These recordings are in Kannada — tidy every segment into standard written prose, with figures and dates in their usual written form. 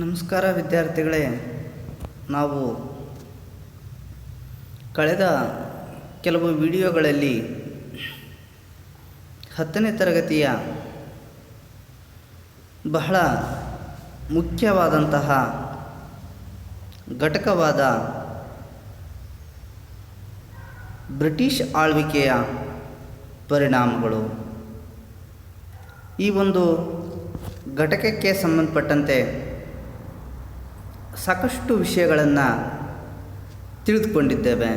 ನಮಸ್ಕಾರ ವಿದ್ಯಾರ್ಥಿಗಳೇ. ನಾವು ಕಳೆದ ಕೆಲವು ವಿಡಿಯೋಗಳಲ್ಲಿ 10ನೇ ತರಗತಿಯ ಬಹಳ ಮುಖ್ಯವಾದಂತಹ ಘಟಕವಾದ ಬ್ರಿಟಿಷ್ ಆಳ್ವಿಕೆಯ ಪರಿಣಾಮಗಳು, ಈ ಒಂದು ಘಟಕಕ್ಕೆ ಸಂಬಂಧಪಟ್ಟಂತೆ ಸಾಕಷ್ಟು ವಿಷಯಗಳನ್ನು ತಿಳಿದುಕೊಂಡಿದ್ದೇವೆ.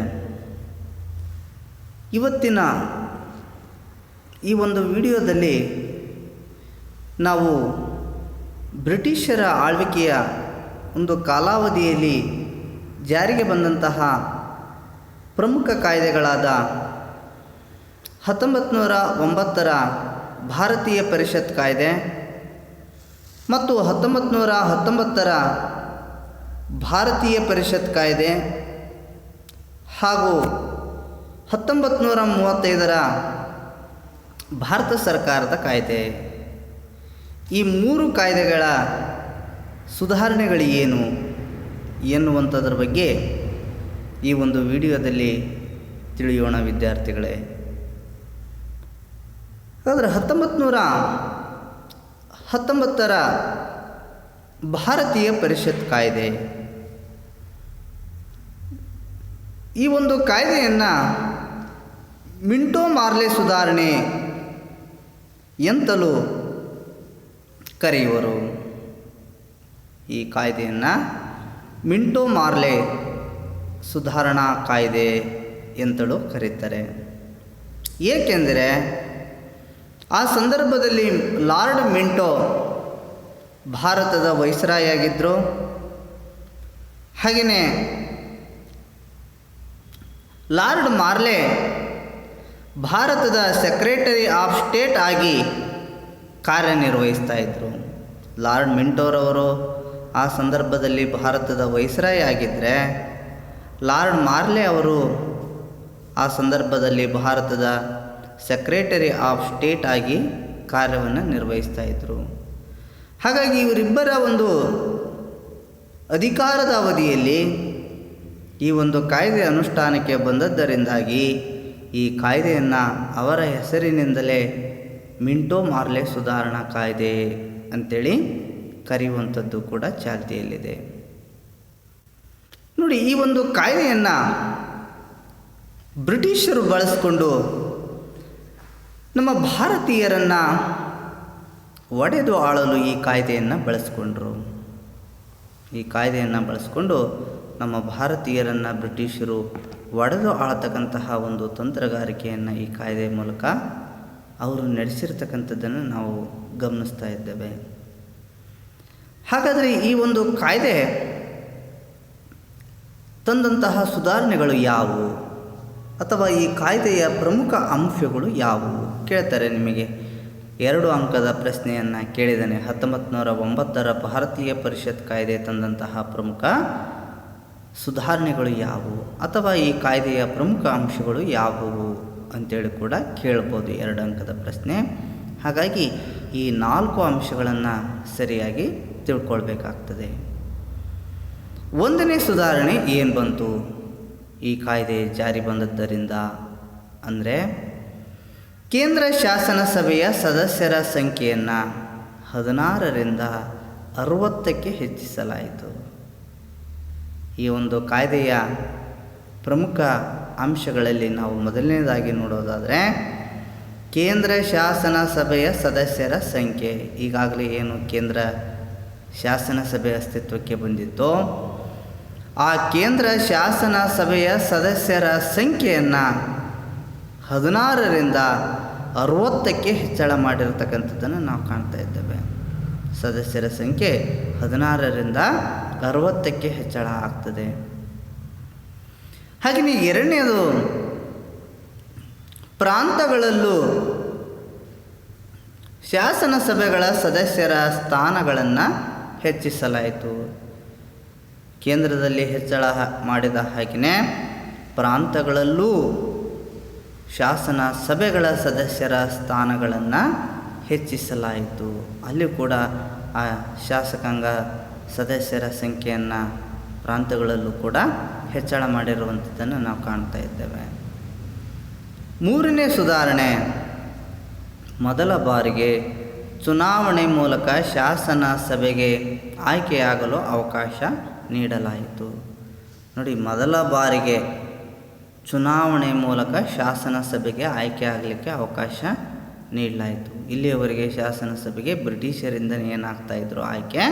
ಇವತ್ತಿನ ಈ ಒಂದು ವಿಡಿಯೋದಲ್ಲಿ ನಾವು ಬ್ರಿಟಿಷರ ಆಳ್ವಿಕೆಯ ಒಂದು ಕಾಲಾವಧಿಯಲ್ಲಿ ಜಾರಿಗೆ ಬಂದಂತಹ ಪ್ರಮುಖ ಕಾಯ್ದೆಗಳಾದ 1909ರ ಭಾರತೀಯ ಪರಿಷತ್ ಕಾಯ್ದೆ ಮತ್ತು 1919ರ ಭಾರತೀಯ ಪರಿಷತ್ ಕಾಯ್ದೆ ಹಾಗೂ 1935ರ ಭಾರತ ಸರ್ಕಾರದ ಕಾಯ್ದೆ, ಈ 3 ಕಾಯ್ದೆಗಳ ಸುಧಾರಣೆಗಳು ಏನು ಎನ್ನುವಂಥದ್ರ ಬಗ್ಗೆ ಈ ಒಂದು ವಿಡಿಯೋದಲ್ಲಿ ತಿಳಿಯೋಣ ವಿದ್ಯಾರ್ಥಿಗಳೇ. ಹಾಗಾದರೆ 1919ರ ಭಾರತೀಯ ಪರಿಷತ್ ಕಾಯ್ದೆ, ಈ ಒಂದು ಕಾಯ್ದೆಯನ್ನು ಮಿಂಟೋ ಮಾರ್ಲೆ ಸುಧಾರಣೆ ಎಂತಲೂ ಕರೆಯುವರು. ಈ ಕಾಯ್ದೆಯನ್ನು ಮಿಂಟೋ ಮಾರ್ಲೆ ಸುಧಾರಣಾ ಕಾಯ್ದೆ ಎಂತಲೂ ಕರೀತಾರೆ. ಏಕೆಂದರೆ ಆ ಸಂದರ್ಭದಲ್ಲಿ ಲಾರ್ಡ್ ಮಿಂಟೋ ಭಾರತದ ವೈಸ್ರಾಯ್ ಆಗಿದ್ದರು. ಹಾಗೆಯೇ ಲಾರ್ಡ್ ಮಾರ್ಲೆ ಭಾರತದ ಸೆಕ್ರೆಟರಿ ಆಫ್ ಸ್ಟೇಟ್ ಆಗಿ ಕಾರ್ಯನಿರ್ವಹಿಸ್ತಾ ಇದ್ದರು. ಲಾರ್ಡ್ ಮಿಂಟೋರವರು ಆ ಸಂದರ್ಭದಲ್ಲಿ ಭಾರತದ ವೈಸ್ರಾಯ್ ಆಗಿದ್ದರೆ, ಲಾರ್ಡ್ ಮಾರ್ಲೆ ಅವರು ಆ ಸಂದರ್ಭದಲ್ಲಿ ಭಾರತದ ಸೆಕ್ರೆಟರಿ ಆಫ್ ಸ್ಟೇಟ್ ಆಗಿ ಕಾರ್ಯವನ್ನು ನಿರ್ವಹಿಸ್ತಾ ಇದ್ದರು. ಹಾಗಾಗಿ ಇವರಿಬ್ಬರ ಒಂದು ಅಧಿಕಾರದ ಅವಧಿಯಲ್ಲಿ ಈ ಒಂದು ಕಾಯ್ದೆ ಅನುಷ್ಠಾನಕ್ಕೆ ಬಂದದ್ದರಿಂದಾಗಿ ಈ ಕಾಯ್ದೆಯನ್ನು ಅವರ ಹೆಸರಿನಿಂದಲೇ ಮಿಂಟೋ ಮಾರ್ಲೆ ಸುಧಾರಣಾ ಕಾಯ್ದೆ ಅಂಥೇಳಿ ಕರೆಯುವಂಥದ್ದು ಕೂಡ ಚಾಲ್ತಿಯಲ್ಲಿದೆ. ನೋಡಿ, ಈ ಒಂದು ಕಾಯ್ದೆಯನ್ನು ಬ್ರಿಟಿಷರು ಬಳಸಿಕೊಂಡು ನಮ್ಮ ಭಾರತೀಯರನ್ನು ಒಡೆದು ಆಳಲು ಈ ಕಾಯ್ದೆಯನ್ನು ಬಳಸಿಕೊಂಡರು. ಈ ಕಾಯ್ದೆಯನ್ನು ಬಳಸಿಕೊಂಡು ನಮ್ಮ ಭಾರತೀಯರನ್ನು ಬ್ರಿಟಿಷರು ಒಡೆದು ಆಳತಕ್ಕಂತಹ ಒಂದು ತಂತ್ರಗಾರಿಕೆಯನ್ನು ಈ ಕಾಯ್ದೆಯ ಮೂಲಕ ಅವರು ನಡೆಸಿರ್ತಕ್ಕಂಥದ್ದನ್ನು ನಾವು ಗಮನಿಸ್ತಾ ಇದ್ದೇವೆ. ಹಾಗಾದರೆ ಈ ಒಂದು ಕಾಯ್ದೆ ತಂದಂತಹ ಸುಧಾರಣೆಗಳು ಯಾವುವು ಅಥವಾ ಈ ಕಾಯ್ದೆಯ ಪ್ರಮುಖ ಅಂಶಗಳು ಯಾವುವು ಕೇಳ್ತಾರೆ. ನಿಮಗೆ 2 ಅಂಕದ ಪ್ರಶ್ನೆಯನ್ನು ಕೇಳಿದ್ದಾನೆ. 1909ರ ಭಾರತೀಯ ಪರಿಷತ್ ಕಾಯ್ದೆ ತಂದಂತಹ ಪ್ರಮುಖ ಸುಧಾರಣೆಗಳು ಯಾವುವು ಅಥವಾ ಈ ಕಾಯ್ದೆಯ ಪ್ರಮುಖ ಅಂಶಗಳು ಯಾವುವು ಅಂತೇಳಿ ಕೂಡ ಕೇಳ್ಬೋದು, 2 ಅಂಕದ ಪ್ರಶ್ನೆ. ಹಾಗಾಗಿ ಈ 4 ಅಂಶಗಳನ್ನು ಸರಿಯಾಗಿ ತಿಳ್ಕೊಳ್ಬೇಕಾಗ್ತದೆ. 1ನೇ ಸುಧಾರಣೆ ಏನು ಬಂತು ಈ ಕಾಯ್ದೆ ಜಾರಿ ಬಂದದ್ದರಿಂದ ಅಂದರೆ, ಕೇಂದ್ರ ಶಾಸನ ಸಭೆಯ ಸದಸ್ಯರ ಸಂಖ್ಯೆಯನ್ನು 16ರಿಂದ 60ಕ್ಕೆ ಹೆಚ್ಚಿಸಲಾಯಿತು. ಈ ಒಂದು ಕಾಯ್ದೆಯ ಪ್ರಮುಖ ಅಂಶಗಳಲ್ಲಿ ನಾವು ಮೊದಲನೇದಾಗಿ ನೋಡೋದಾದರೆ, ಕೇಂದ್ರ ಶಾಸನ ಸಭೆಯ ಸದಸ್ಯರ ಸಂಖ್ಯೆ. ಈಗಾಗಲೇ ಏನು ಕೇಂದ್ರ ಶಾಸನ ಸಭೆ ಅಸ್ತಿತ್ವಕ್ಕೆ ಬಂದಿತ್ತು, ಆ ಕೇಂದ್ರ ಶಾಸನ ಸಭೆಯ ಸದಸ್ಯರ ಸಂಖ್ಯೆಯನ್ನು 16ರಿಂದ 60ಕ್ಕೆ ಹೆಚ್ಚಳ ಮಾಡಿರ್ತಕ್ಕಂಥದ್ದನ್ನು ನಾವು ಕಾಣ್ತಾ ಇದ್ದೇವೆ. ಸದಸ್ಯರ ಸಂಖ್ಯೆ 16ರಿಂದ 60ಕ್ಕೆ ಹೆಚ್ಚಳ ಆಗ್ತದೆ. ಹಾಗೆಯೇ 2ನೇದು, ಪ್ರಾಂತಗಳಲ್ಲೂ ಶಾಸನ ಸಭೆಗಳ ಸದಸ್ಯರ ಸ್ಥಾನಗಳನ್ನು ಹೆಚ್ಚಿಸಲಾಯಿತು. ಕೇಂದ್ರದಲ್ಲಿ ಹೆಚ್ಚಳ ಮಾಡಿದ ಹಾಗೆಯೇ ಪ್ರಾಂತಗಳಲ್ಲೂ ಶಾಸನ ಸಭೆಗಳ ಸದಸ್ಯರ ಸ್ಥಾನಗಳನ್ನು ಹೆಚ್ಚಿಸಲಾಯಿತು. ಅಲ್ಲಿ ಕೂಡ ಆ ಶಾಸಕಾಂಗ ಸದಸ್ಯರ ಸಂಖ್ಯೆಯನ್ನು ಪ್ರಾಂತ್ಯಗಳಲ್ಲೂ ಕೂಡ ಹೆಚ್ಚಳ ಮಾಡಿರುವಂಥದ್ದನ್ನು ನಾವು ಕಾಣ್ತಾ ಇದ್ದೇವೆ. ಮೂರನೇ ಸುಧಾರಣೆ, ಮೊದಲ ಬಾರಿಗೆ ಚುನಾವಣೆ ಮೂಲಕ ಶಾಸನ ಸಭೆಗೆ ಆಯ್ಕೆಯಾಗಲು ಅವಕಾಶ ನೀಡಲಾಯಿತು. ನೋಡಿ, ಮೊದಲ ಬಾರಿಗೆ ಚುನಾವಣೆ ಮೂಲಕ ಶಾಸನ ಸಭೆಗೆ ಆಯ್ಕೆ ಆಗಲಿಕ್ಕೆ ಅವಕಾಶ ನೀಡಲಾಯಿತು. ಇಲ್ಲಿಯವರೆಗೆ ಶಾಸನ ಸಭೆಗೆ ಬ್ರಿಟಿಷರಿಂದ ಏನಾಗ್ತಾಯಿದ್ರು, ಆಯ್ಕೆ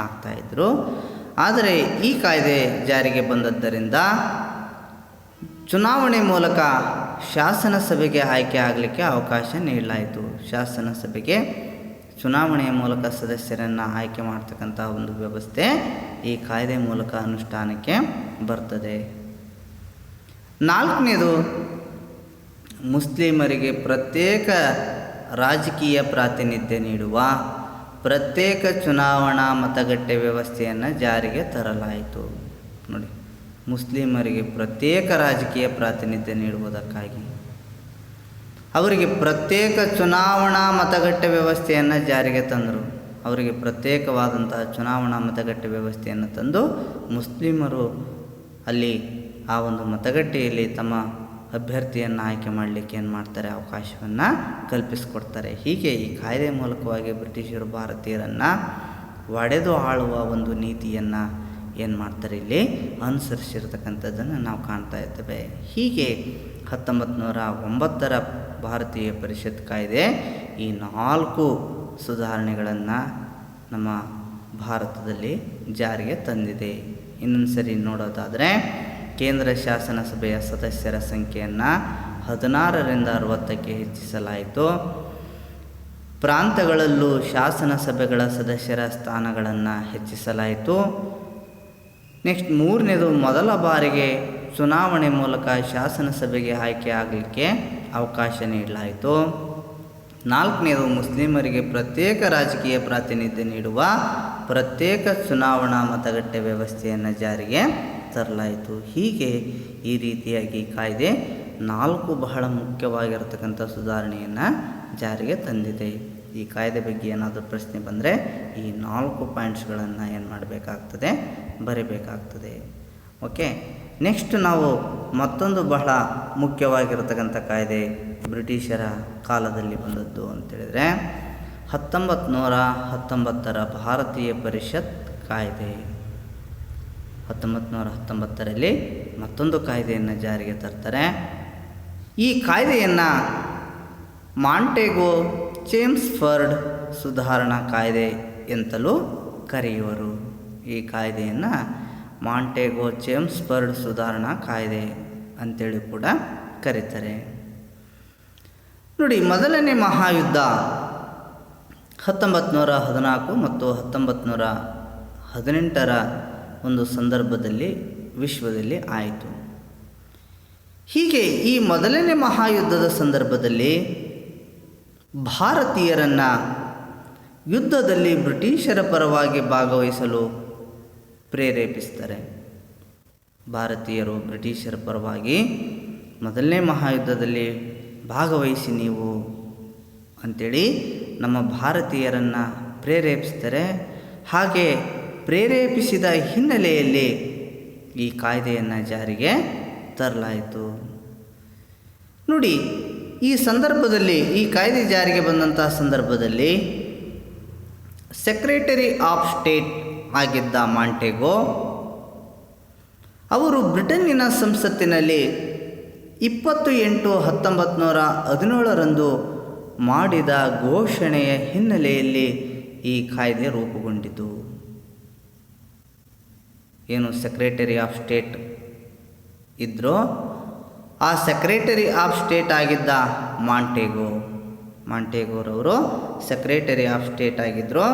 ಆಗ್ತಾಯಿದ್ರು. ಆದರೆ ಈ ಕಾಯ್ದೆ ಜಾರಿಗೆ ಬಂದದ್ದರಿಂದ ಚುನಾವಣೆ ಮೂಲಕ ಶಾಸನ ಸಭೆಗೆ ಆಯ್ಕೆ ಆಗಲಿಕ್ಕೆ ಅವಕಾಶ ನೀಡಲಾಯಿತು. ಶಾಸನ ಸಭೆಗೆ ಚುನಾವಣೆಯ ಮೂಲಕ ಸದಸ್ಯರನ್ನು ಆಯ್ಕೆ ಮಾಡ್ತಕ್ಕಂಥ ಒಂದು ವ್ಯವಸ್ಥೆ ಈ ಕಾಯ್ದೆ ಮೂಲಕ ಅನುಷ್ಠಾನಕ್ಕೆ ಬರ್ತದೆ. ನಾಲ್ಕನೇದು, ಮುಸ್ಲಿಮರಿಗೆ ಪ್ರತ್ಯೇಕ ರಾಜಕೀಯ ಪ್ರಾತಿನಿಧ್ಯ ನೀಡುವ ಪ್ರತ್ಯೇಕ ಚುನಾವಣಾ ಮತಗಟ್ಟೆ ವ್ಯವಸ್ಥೆಯನ್ನು ಜಾರಿಗೆ ತರಲಾಯಿತು. ನೋಡಿ, ಮುಸ್ಲಿಮರಿಗೆ ಪ್ರತ್ಯೇಕ ರಾಜಕೀಯ ಪ್ರಾತಿನಿಧ್ಯ ನೀಡುವುದಕ್ಕಾಗಿ ಅವರಿಗೆ ಪ್ರತ್ಯೇಕ ಚುನಾವಣಾ ಮತಗಟ್ಟೆ ವ್ಯವಸ್ಥೆಯನ್ನು ಜಾರಿಗೆ ತಂದರು. ಅವರಿಗೆ ಪ್ರತ್ಯೇಕವಾದಂತಹ ಚುನಾವಣಾ ಮತಗಟ್ಟೆ ವ್ಯವಸ್ಥೆಯನ್ನು ತಂದು ಮುಸ್ಲಿಮರು ಅಲ್ಲಿ ಆ ಒಂದು ಮತಗಟ್ಟೆಯಲ್ಲಿ ತಮ್ಮ ಅಭ್ಯರ್ಥಿಯನ್ನು ಆಯ್ಕೆ ಮಾಡಲಿಕ್ಕೆ ಏನು ಮಾಡ್ತಾರೆ, ಅವಕಾಶವನ್ನು ಕಲ್ಪಿಸಿಕೊಡ್ತಾರೆ. ಹೀಗೆ ಈ ಕಾಯ್ದೆ ಮೂಲಕವಾಗಿ ಬ್ರಿಟಿಷರು ಭಾರತೀಯರನ್ನು ಒಡೆದು ಆಳುವ ಒಂದು ನೀತಿಯನ್ನು ಏನು ಮಾಡ್ತಾರೆ, ಇಲ್ಲಿ ಅನುಸರಿಸಿರ್ತಕ್ಕಂಥದ್ದನ್ನು ನಾವು ಕಾಣ್ತಾ ಇದ್ದೇವೆ. ಹೀಗೆ 1909 ಭಾರತೀಯ ಪರಿಷತ್ ಕಾಯ್ದೆ ಈ 4 ಸುಧಾರಣೆಗಳನ್ನು ನಮ್ಮ ಭಾರತದಲ್ಲಿ ಜಾರಿಗೆ ತಂದಿದೆ. ಇನ್ನೊಂದು ಸರಿ ನೋಡೋದಾದರೆ, ಕೇಂದ್ರ ಶಾಸನ ಸಭೆಯ ಸದಸ್ಯರ ಸಂಖ್ಯೆಯನ್ನು 16ರಿಂದ 60ಕ್ಕೆ ಹೆಚ್ಚಿಸಲಾಯಿತು. ಪ್ರಾಂತಗಳಲ್ಲೂ ಶಾಸನ ಸಭೆಗಳ ಸದಸ್ಯರ ಸ್ಥಾನಗಳನ್ನು ಹೆಚ್ಚಿಸಲಾಯಿತು. ನೆಕ್ಸ್ಟ್ ಮೂರನೇದು, ಮೊದಲ ಬಾರಿಗೆ ಚುನಾವಣೆ ಮೂಲಕ ಶಾಸನ ಸಭೆಗೆ ಆಯ್ಕೆ ಆಗಲಿಕ್ಕೆ ಅವಕಾಶ ನೀಡಲಾಯಿತು. ನಾಲ್ಕನೇದು, ಮುಸ್ಲಿಮರಿಗೆ ಪ್ರತ್ಯೇಕ ರಾಜಕೀಯ ಪ್ರಾತಿನಿಧ್ಯ ನೀಡುವ ಪ್ರತ್ಯೇಕ ಚುನಾವಣಾ ಮತಗಟ್ಟೆ ವ್ಯವಸ್ಥೆಯನ್ನು ಜಾರಿಗೆ ತರಲಾಯಿತು. ಹೀಗೆ ಈ ರೀತಿಯಾಗಿ ಕಾಯ್ದೆ 4 ಬಹಳ ಮುಖ್ಯವಾಗಿರತಕ್ಕಂಥ ಸುಧಾರಣೆಯನ್ನು ಜಾರಿಗೆ ತಂದಿದೆ. ಈ ಕಾಯ್ದೆ ಬಗ್ಗೆ ಏನಾದರೂ ಪ್ರಶ್ನೆ ಬಂದರೆ ಈ 4 ಪಾಯಿಂಟ್ಸ್ಗಳನ್ನು ಏನು ಮಾಡಬೇಕಾಗ್ತದೆ, ಬರೀಬೇಕಾಗ್ತದೆ. ಓಕೆ, ನೆಕ್ಸ್ಟ್ ನಾವು ಮತ್ತೊಂದು ಬಹಳ ಮುಖ್ಯವಾಗಿರತಕ್ಕಂಥ ಕಾಯ್ದೆ ಬ್ರಿಟಿಷರ ಕಾಲದಲ್ಲಿ ಬಂದದ್ದು ಅಂತೇಳಿದರೆ 1919 ಭಾರತೀಯ ಪರಿಷತ್ ಕಾಯ್ದೆ. 1919ರಲ್ಲಿ ಮತ್ತೊಂದು ಕಾಯ್ದೆಯನ್ನು ಜಾರಿಗೆ ತರ್ತಾರೆ. ಈ ಕಾಯ್ದೆಯನ್ನು ಮಾಂಟೆಗೋ ಚೇಮ್ಸ್ಫರ್ಡ್ ಸುಧಾರಣಾ ಕಾಯ್ದೆ ಎಂತಲೂ ಕರೆಯುವರು. ಈ ಕಾಯ್ದೆಯನ್ನು ಮಾಂಟೆಗೋ ಚೇಮ್ಸ್ಫರ್ಡ್ ಸುಧಾರಣಾ ಕಾಯ್ದೆ ಅಂತೇಳಿ ಕೂಡ ಕರೀತಾರೆ. ನೋಡಿ, ಮೊದಲನೇ ಮಹಾಯುದ್ಧ 1914 ಮತ್ತು 1918ರ ಒಂದು ಸಂದರ್ಭದಲ್ಲಿ ವಿಶ್ವದಲ್ಲಿ ಆಯಿತು. ಹೀಗೆ ಈ ಮೊದಲನೇ ಮಹಾಯುದ್ಧದ ಸಂದರ್ಭದಲ್ಲಿ ಭಾರತೀಯರನ್ನು ಯುದ್ಧದಲ್ಲಿ ಬ್ರಿಟಿಷರ ಪರವಾಗಿ ಭಾಗವಹಿಸಲು ಪ್ರೇರೇಪಿಸ್ತಾರೆ. ಭಾರತೀಯರು ಬ್ರಿಟಿಷರ ಪರವಾಗಿ ಮೊದಲನೇ ಮಹಾಯುದ್ಧದಲ್ಲಿ ಭಾಗವಹಿಸಿ ನೀವು ಅಂಥೇಳಿ ನಮ್ಮ ಭಾರತೀಯರನ್ನು ಪ್ರೇರೇಪಿಸ್ತಾರೆ. ಹಾಗೆ ಪ್ರೇರೇಪಿಸಿದ ಹಿನ್ನೆಲೆಯಲ್ಲಿ ಈ ಕಾಯ್ದೆಯನ್ನು ಜಾರಿಗೆ ತರಲಾಯಿತು. ನೋಡಿ, ಈ ಸಂದರ್ಭದಲ್ಲಿ ಈ ಕಾಯ್ದೆ ಜಾರಿಗೆ ಬಂದಂತಹ ಸಂದರ್ಭದಲ್ಲಿ ಸೆಕ್ರೆಟರಿ ಆಫ್ ಸ್ಟೇಟ್ ಆಗಿದ್ದ ಮಾಂಟೆಗೋ ಅವರು ಬ್ರಿಟನ್ನಿನ ಸಂಸತ್ತಿನಲ್ಲಿ 28/1917 ಮಾಡಿದ ಘೋಷಣೆಯ ಹಿನ್ನೆಲೆಯಲ್ಲಿ ಈ ಕಾಯ್ದೆ ರೂಪುಗೊಂಡಿತು. ಏನು ಸೆಕ್ರೆಟರಿ ಆಫ್ ಸ್ಟೇಟ್ ಇದ್ರೋ ಆ ಸೆಕ್ರೆಟರಿ ಆಫ್ ಸ್ಟೇಟ್ ಆಗಿದ್ದ ಮಾಂಟೆಗೋರವರು ಸೆಕ್ರೆಟರಿ ಆಫ್ ಸ್ಟೇಟ್ ಆಗಿದ್ದರು.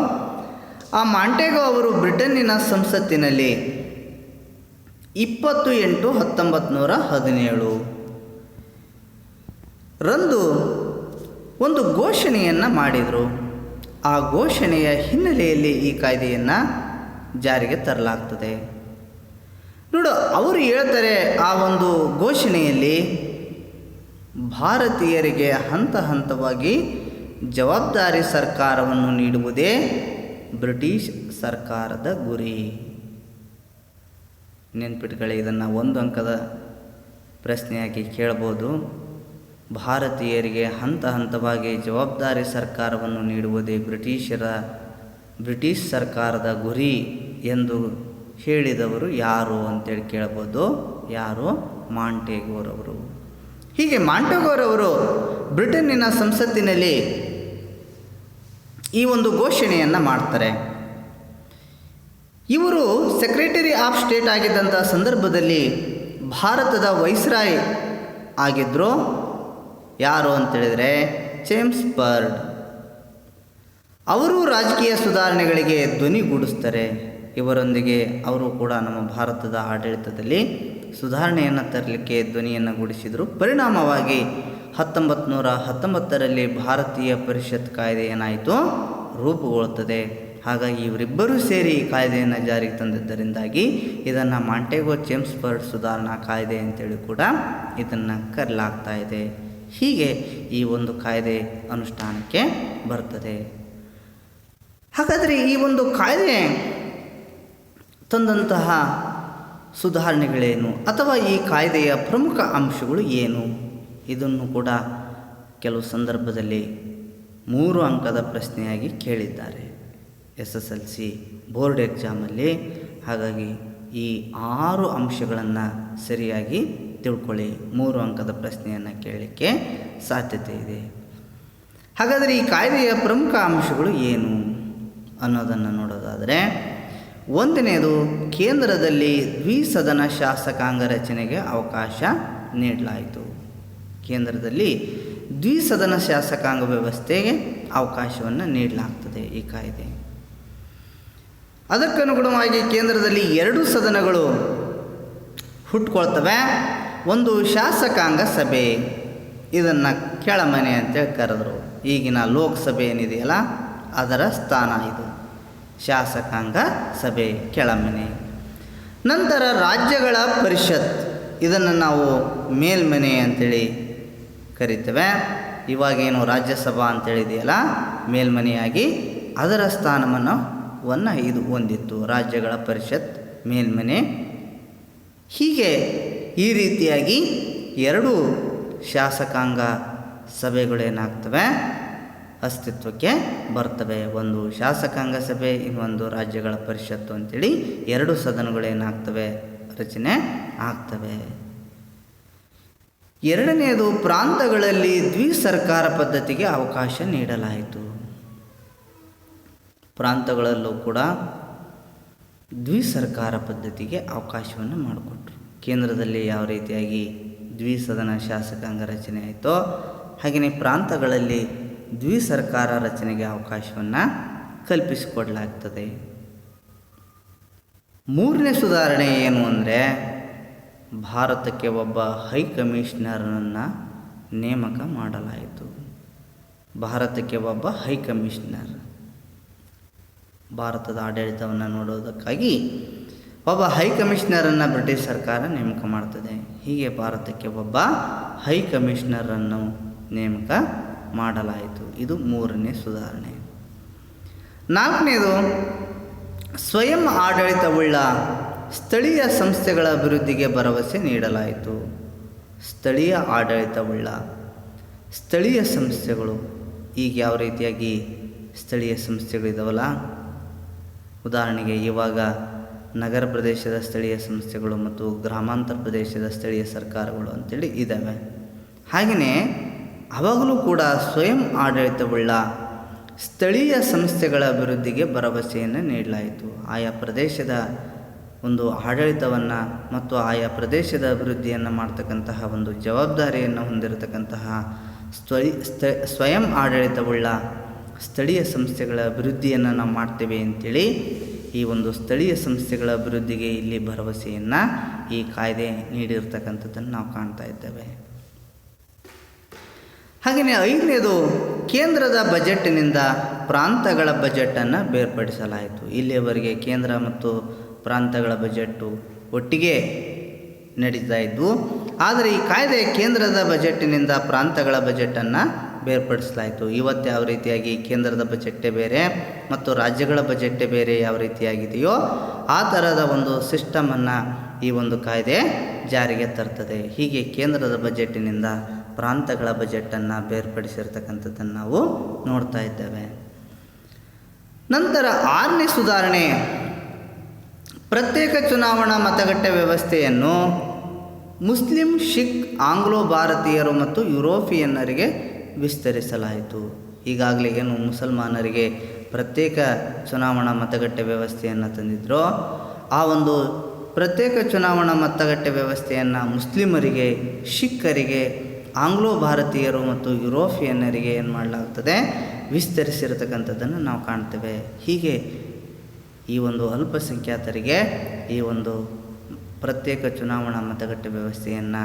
ಆ ಮಾಂಟೆಗೋ ಅವರು ಬ್ರಿಟನ್ನಿನ ಸಂಸತ್ತಿನಲ್ಲಿ 28/1917 ರಂದು ಒಂದು ಘೋಷಣೆಯನ್ನು ಮಾಡಿದರು. ಆ ಘೋಷಣೆಯ ಹಿನ್ನೆಲೆಯಲ್ಲಿ ಈ ಕಾಯ್ದೆಯನ್ನು ಜಾರಿಗೆ ತರಲಾಗ್ತದೆ. ನೋಡು, ಅವರು ಹೇಳ್ತಾರೆ ಆ ಒಂದು ಘೋಷಣೆಯಲ್ಲಿ ಭಾರತೀಯರಿಗೆ ಹಂತ ಹಂತವಾಗಿ ಜವಾಬ್ದಾರಿ ಸರ್ಕಾರವನ್ನು ನೀಡುವುದೇ ಬ್ರಿಟಿಷ್ ಸರ್ಕಾರದ ಗುರಿ? ನೆನ್ಪಿಟ್ಕೊಳ್ಳಿ, ಇದನ್ನು 1 ಅಂಕದ ಪ್ರಶ್ನೆಯಾಗಿ ಕೇಳಬಹುದು. ಭಾರತೀಯರಿಗೆ ಹಂತ ಹಂತವಾಗಿ ಜವಾಬ್ದಾರಿ ಸರ್ಕಾರವನ್ನು ನೀಡುವುದೇ ಬ್ರಿಟಿಷ್ ಸರ್ಕಾರದ ಗುರಿ ಎಂದು ಹೇಳಿದವರು ಯಾರು ಅಂತೇಳಿ ಕೇಳಬಹುದು. ಯಾರು? ಮಾಂಟೆಗೋರವರು. ಹೀಗೆ ಮಾಂಟೆಗೋರವರು ಬ್ರಿಟನ್ನಿನ ಸಂಸತ್ತಿನಲ್ಲಿ ಈ ಒಂದು ಘೋಷಣೆಯನ್ನು ಮಾಡ್ತಾರೆ. ಇವರು ಸೆಕ್ರೆಟರಿ ಆಫ್ ಸ್ಟೇಟ್ ಆಗಿದ್ದಂಥ ಸಂದರ್ಭದಲ್ಲಿ ಭಾರತದ ವೈಸ್ರಾಯ್ ಆಗಿದ್ದರು. ಯಾರು ಅಂತೇಳಿದರೆ ಜೇಮ್ಸ್ ಬರ್ಡ್. ಅವರು ರಾಜಕೀಯ ಸುಧಾರಣೆಗಳಿಗೆ ಧ್ವನಿಗೂಡಿಸ್ತಾರೆ. ಇವರೊಂದಿಗೆ ಅವರು ಕೂಡ ನಮ್ಮ ಭಾರತದ ಆಡಳಿತದಲ್ಲಿ ಸುಧಾರಣೆಯನ್ನು ತರಲಿಕ್ಕೆ ಧ್ವನಿಯನ್ನು ಗೂಡಿಸಿದರು. ಪರಿಣಾಮವಾಗಿ 1919ರಲ್ಲಿ ಭಾರತೀಯ ಪರಿಷತ್ ಕಾಯ್ದೆ ಏನಾಯಿತು? ರೂಪುಗೊಳ್ಳುತ್ತದೆ. ಹಾಗಾಗಿ ಇವರಿಬ್ಬರೂ ಸೇರಿ ಈ ಕಾಯ್ದೆಯನ್ನು ಜಾರಿಗೆ ತಂದಿದ್ದರಿಂದಾಗಿ ಇದನ್ನು ಮಾಂಟೆಗೋ ಜೇಮ್ಸ್ ಬರ್ಡ್ ಸುಧಾರಣಾ ಕಾಯ್ದೆ ಅಂತೇಳಿ ಕೂಡ ಇದನ್ನು ಕರೆಯಲಾಗ್ತಾ ಇದೆ. ಹೀಗೆ ಈ ಒಂದು ಕಾಯ್ದೆ ಅನುಷ್ಠಾನಕ್ಕೆ ಬರ್ತದೆ. ಹಾಗಾದರೆ ಈ ಒಂದು ಕಾಯ್ದೆ ತಂದಂತಹ ಸುಧಾರಣೆಗಳೇನು ಅಥವಾ ಈ ಕಾಯ್ದೆಯ ಪ್ರಮುಖ ಅಂಶಗಳು ಏನು? ಇದನ್ನು ಕೂಡ ಕೆಲವು ಸಂದರ್ಭದಲ್ಲಿ 3 ಅಂಕದ ಪ್ರಶ್ನೆಯಾಗಿ ಕೇಳಿದ್ದಾರೆ SSLC ಬೋರ್ಡ್ ಎಕ್ಸಾಮಲ್ಲಿ. ಹಾಗಾಗಿ ಈ 6 ಅಂಶಗಳನ್ನು ಸರಿಯಾಗಿ ತಿಳ್ಕೊಳ್ಳಿ. 3 ಅಂಕದ ಪ್ರಶ್ನೆಯನ್ನು ಕೇಳಲಿಕ್ಕೆ ಸಾಧ್ಯತೆ ಇದೆ. ಹಾಗಾದರೆ ಈ ಕಾಯ್ದೆಯ ಪ್ರಮುಖ ಅಂಶಗಳು ಏನು ಅನ್ನೋದನ್ನು ನೋಡೋದಾದರೆ, 1ನೇದು ಕೇಂದ್ರದಲ್ಲಿ ದ್ವಿಸದನ ಶಾಸಕಾಂಗ ರಚನೆಗೆ ಅವಕಾಶ ನೀಡಲಾಯಿತು. ಕೇಂದ್ರದಲ್ಲಿ ದ್ವಿಸದನ ಶಾಸಕಾಂಗ ವ್ಯವಸ್ಥೆಗೆ ಅವಕಾಶವನ್ನು ನೀಡಲಾಗ್ತದೆ ಈ ಕಾಯ್ದೆ. ಅದಕ್ಕನುಗುಣವಾಗಿ ಕೇಂದ್ರದಲ್ಲಿ 2 ಸದನಗಳು ಹುಟ್ಕೊಳ್ತವೆ. ಒಂದು ಶಾಸಕಾಂಗ ಸಭೆ, ಇದನ್ನು ಕೆಳಮನೆ ಅಂತೇಳಿ ಕರೆದರು. ಈಗಿನ ಲೋಕಸಭೆ ಏನಿದೆಯಲ್ಲ ಅದರ ಸ್ಥಾನ ಇದು. ಶಾಸಕಾಂಗ ಸಭೆ ಕೆಳಮನೆ. ನಂತರ ರಾಜ್ಯಗಳ ಪರಿಷತ್, ಇದನ್ನು ನಾವು ಮೇಲ್ಮನೆ ಅಂತೇಳಿ ಕರಿತೇವೆ. ಇವಾಗೇನು ರಾಜ್ಯಸಭಾ ಅಂತೇಳಿದೆಯಲ್ಲ ಮೇಲ್ಮನೆಯಾಗಿ ಅದರ ಸ್ಥಾನವನ್ನು ಇದು ಹೊಂದಿತ್ತು. ರಾಜ್ಯಗಳ ಪರಿಷತ್ ಮೇಲ್ಮನೆ. ಹೀಗೆ ಈ ರೀತಿಯಾಗಿ 2 ಶಾಸಕಾಂಗ ಸಭೆಗಳೇನಾಗ್ತವೆ? ಅಸ್ತಿತ್ವಕ್ಕೆ ಬರ್ತವೆ. ಒಂದು ಶಾಸಕಾಂಗ ಸಭೆ, ಇನ್ನೊಂದು ರಾಜ್ಯಗಳ ಪರಿಷತ್ತು ಅಂತೇಳಿ 2 ಸದನಗಳೇನಾಗ್ತವೆ? ರಚನೆ ಆಗ್ತವೆ. 2ನೇದು ಪ್ರಾಂತಗಳಲ್ಲಿ ದ್ವಿಸರ್ಕಾರ ಪದ್ಧತಿಗೆ ಅವಕಾಶ ನೀಡಲಾಯಿತು. ಪ್ರಾಂತಗಳಲ್ಲೂ ಕೂಡ ದ್ವಿಸರ್ಕಾರ ಪದ್ಧತಿಗೆ ಅವಕಾಶವನ್ನು ಮಾಡಿಕೊಟ್ರು. ಕೇಂದ್ರದಲ್ಲಿ ಯಾವ ರೀತಿಯಾಗಿ ದ್ವಿಸದನ ಶಾಸಕಾಂಗ ರಚನೆ ಆಯಿತೋ ಹಾಗೆಯೇ ಪ್ರಾಂತಗಳಲ್ಲಿ ದ್ವಿಸರ್ಕಾರ ರಚನೆಗೆ ಅವಕಾಶವನ್ನು ಕಲ್ಪಿಸಿಕೊಡಲಾಗ್ತದೆ. 3ನೇ ಸುಧಾರಣೆ ಏನು ಅಂದರೆ, ಭಾರತಕ್ಕೆ ಒಬ್ಬ ಹೈಕಮಿಷನರನ್ನು ನೇಮಕ ಮಾಡಲಾಯಿತು. ಭಾರತಕ್ಕೆ ಒಬ್ಬ ಹೈಕಮಿಷನರ್, ಭಾರತದ ಆಡಳಿತವನ್ನು ನೋಡೋದಕ್ಕಾಗಿ ಒಬ್ಬ ಹೈಕಮಿಷನರನ್ನು ಬ್ರಿಟಿಷ್ ಸರ್ಕಾರ ನೇಮಕ ಮಾಡ್ತದೆ. ಹೀಗೆ ಭಾರತಕ್ಕೆ ಒಬ್ಬ ಹೈಕಮಿಷನರನ್ನು ನೇಮಕ ಮಾಡಲಾಯಿತು. ಇದು 3ನೇ ಸುಧಾರಣೆ. 4ನೇದು ಸ್ವಯಂ ಆಡಳಿತವುಳ್ಳ ಸ್ಥಳೀಯ ಸಂಸ್ಥೆಗಳ ಅಭಿವೃದ್ಧಿಗೆ ಭರವಸೆ ನೀಡಲಾಯಿತು. ಸ್ಥಳೀಯ ಆಡಳಿತವುಳ್ಳ ಸ್ಥಳೀಯ ಸಂಸ್ಥೆಗಳು, ಈಗ ಯಾವ ರೀತಿಯಾಗಿ ಸ್ಥಳೀಯ ಸಂಸ್ಥೆಗಳಿದಾವಲ್ಲ, ಉದಾಹರಣೆಗೆ ಇವಾಗ ನಗರ ಪ್ರದೇಶದ ಸ್ಥಳೀಯ ಸಂಸ್ಥೆಗಳು ಮತ್ತು ಗ್ರಾಮಾಂತರ ಪ್ರದೇಶದ ಸ್ಥಳೀಯ ಸರ್ಕಾರಗಳು ಅಂತೇಳಿ ಇದ್ದಾವೆ. ಹಾಗೆಯೇ ಅವಾಗಲೂ ಕೂಡ ಸ್ವಯಂ ಆಡಳಿತವುಳ್ಳ ಸ್ಥಳೀಯ ಸಂಸ್ಥೆಗಳ ಅಭಿವೃದ್ಧಿಗೆ ಭರವಸೆಯನ್ನು ನೀಡಲಾಯಿತು. ಆಯಾ ಪ್ರದೇಶದ ಒಂದು ಆಡಳಿತವನ್ನು ಮತ್ತು ಆಯಾ ಪ್ರದೇಶದ ಅಭಿವೃದ್ಧಿಯನ್ನು ಮಾಡ್ತಕ್ಕಂತಹ ಒಂದು ಜವಾಬ್ದಾರಿಯನ್ನು ಹೊಂದಿರತಕ್ಕಂತಹ ಸ್ವಯಂ ಆಡಳಿತವುಳ್ಳ ಸ್ಥಳೀಯ ಸಂಸ್ಥೆಗಳ ಅಭಿವೃದ್ಧಿಯನ್ನು ನಾವು ಮಾಡ್ತೇವೆ ಅಂಥೇಳಿ ಈ ಒಂದು ಸ್ಥಳೀಯ ಸಂಸ್ಥೆಗಳ ಅಭಿವೃದ್ಧಿಗೆ ಇಲ್ಲಿ ಭರವಸೆಯನ್ನು ಈ ಕಾಯ್ದೆ ನೀಡಿರ್ತಕ್ಕಂಥದ್ದನ್ನು ನಾವು ಕಾಣ್ತಾ ಇದ್ದೇವೆ. ಹಾಗೆಯೇ 5ನೇದು ಕೇಂದ್ರದ ಬಜೆಟ್ನಿಂದ ಪ್ರಾಂತಗಳ ಬಜೆಟನ್ನು ಬೇರ್ಪಡಿಸಲಾಯಿತು. ಇಲ್ಲಿಯವರೆಗೆ ಕೇಂದ್ರ ಮತ್ತು ಪ್ರಾಂತಗಳ ಬಜೆಟ್ಟು ಒಟ್ಟಿಗೆ ನಡೀತಾ ಇದ್ವು. ಆದರೆ ಈ ಕಾಯ್ದೆ ಕೇಂದ್ರದ ಬಜೆಟ್ಟಿನಿಂದ ಪ್ರಾಂತಗಳ ಬಜೆಟನ್ನು ಬೇರ್ಪಡಿಸಲಾಯಿತು. ಇವತ್ತು ಯಾವ ರೀತಿಯಾಗಿ ಕೇಂದ್ರದ ಬಜೆಟ್ಟೇ ಬೇರೆ ಮತ್ತು ರಾಜ್ಯಗಳ ಬಜೆಟ್ಟೇ ಬೇರೆ ಯಾವ ರೀತಿಯಾಗಿದೆಯೋ ಆ ಥರದ ಒಂದು ಸಿಸ್ಟಮನ್ನು ಈ ಒಂದು ಕಾಯ್ದೆ ಜಾರಿಗೆ ತರ್ತದೆ. ಹೀಗೆ ಕೇಂದ್ರದ ಬಜೆಟ್ಟಿನಿಂದ ಪ್ರಾಂತಗಳ ಬಜೆಟನ್ನು ಬೇರ್ಪಡಿಸಿರ್ತಕ್ಕಂಥದ್ದನ್ನು ನಾವು ನೋಡ್ತಾ ಇದ್ದೇವೆ. ನಂತರ 6ನೇ ಸುಧಾರಣೆ, ಪ್ರತ್ಯೇಕ ಚುನಾವಣಾ ಮತಗಟ್ಟೆ ವ್ಯವಸ್ಥೆಯನ್ನು ಮುಸ್ಲಿಂ, ಸಿಖ್, ಆಂಗ್ಲೋ ಭಾರತೀಯರು ಮತ್ತು ಯುರೋಪಿಯನ್ನರಿಗೆ ವಿಸ್ತರಿಸಲಾಯಿತು. ಈಗಾಗಲೇ ಏನು ಮುಸಲ್ಮಾನರಿಗೆ ಪ್ರತ್ಯೇಕ ಚುನಾವಣಾ ಮತಗಟ್ಟೆ ವ್ಯವಸ್ಥೆಯನ್ನು ತಂದಿದ್ರೋ ಆ ಒಂದು ಪ್ರತ್ಯೇಕ ಚುನಾವಣಾ ಮತಗಟ್ಟೆ ವ್ಯವಸ್ಥೆಯನ್ನು ಮುಸ್ಲಿಮರಿಗೆ, ಸಿಖ್ಖರಿಗೆ, ಆಂಗ್ಲೋ ಭಾರತೀಯರು ಮತ್ತು ಯುರೋಪಿಯನ್ನರಿಗೆ ಏನು ಮಾಡಲಾಗ್ತದೆ, ವಿಸ್ತರಿಸಿರತಕ್ಕಂಥದ್ದನ್ನು ನಾವು ಕಾಣ್ತೇವೆ. ಹೀಗೆ ಈ ಒಂದು ಅಲ್ಪಸಂಖ್ಯಾತರಿಗೆ ಈ ಒಂದು ಪ್ರತ್ಯೇಕ ಚುನಾವಣಾ ಮತಗಟ್ಟೆ ವ್ಯವಸ್ಥೆಯನ್ನು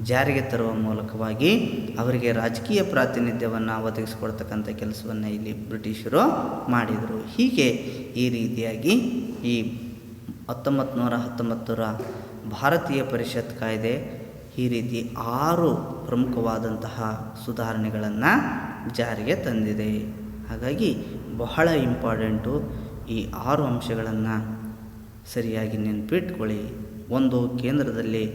ಜಾರಿಗೆ ತರುವ ಮೂಲಕವಾಗಿ ಅವರಿಗೆ ರಾಜಕೀಯ ಪ್ರಾತಿನಿಧ್ಯವನ್ನು ಒದಗಿಸಿಕೊಡ್ತಕ್ಕಂಥ ಕೆಲಸವನ್ನು ಇಲ್ಲಿ ಬ್ರಿಟಿಷರು ಮಾಡಿದರು. ಹೀಗೆ ಈ ರೀತಿಯಾಗಿ ಈ 1919ರ ಭಾರತೀಯ ಪರಿಷತ್ ಕಾಯ್ದೆ ಈ ರೀತಿ 6 ಪ್ರಮುಖವಾದಂತಹ ಸುಧಾರಣೆಗಳನ್ನು ಜಾರಿಗೆ ತಂದಿದೆ. ಹಾಗಾಗಿ ಬಹಳ ಇಂಪಾರ್ಟೆಂಟು. ಈ 6 ಅಂಶಗಳನ್ನು ಸರಿಯಾಗಿ ನೆನಪಿಟ್ಕೊಳ್ಳಿ. 1, ಕೇಂದ್ರದಲ್ಲಿ